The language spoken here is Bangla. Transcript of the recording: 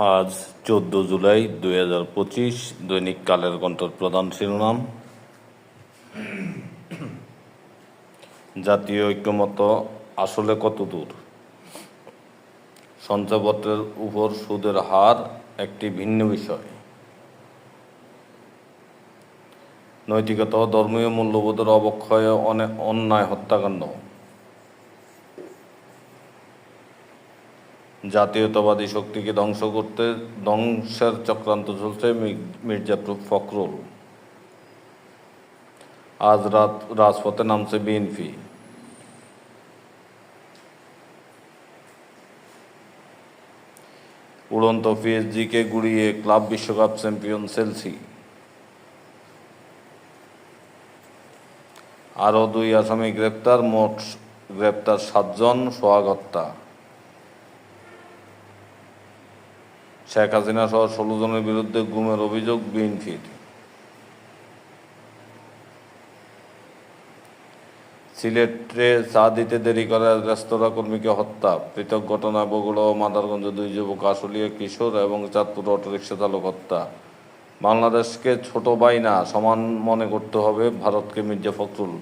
আজ 14 জুলাই 2025। দৈনিক কালের কণ্ঠের প্রধান শিরোনাম: জাতীয় ঐক্যমত্য আসলে কত দূর? সঞ্চয়পত্রের উপর সুদের হার একটি ভিন্ন বিষয়। নৈতিকতা ও ধর্মীয় মূল্যবোধের অবক্ষয়ে অন্যায় হত্যাকাণ্ড। জাতীয়তাবাদী শক্তিকে ধ্বংস করতে ধ্বংসের চক্রান্ত চলছে মির্জা ফখরুল। আজ রাজপথে নামছে বিএনপি। উড়ন্ত পিএসজিকে গুড়িয়ে ক্লাব বিশ্বকাপ চ্যাম্পিয়ন চেলসি। আরও 2 আসামি গ্রেপ্তার, মোট গ্রেপ্তার 7 জন। সোহাগ হত্যা। শেখ হাসিনা সহ 16 জনের বিরুদ্ধে গুমের অভিযোগ বিএনপির। সিলেটে চা দিতে দেরি করে রেস্তোরাঁ কর্মীকে হত্যা। পৃথক ঘটনায় বগুড়া ও মাদারগঞ্জে 2 যুবক, আশুলিয়া কিশোর এবং চাঁদপুর অটোরিকশা চালক হত্যা। বাংলাদেশকে ছোট ভাই না, সমান মনে করতে হবে ভারতকে: মির্জা ফখরুল।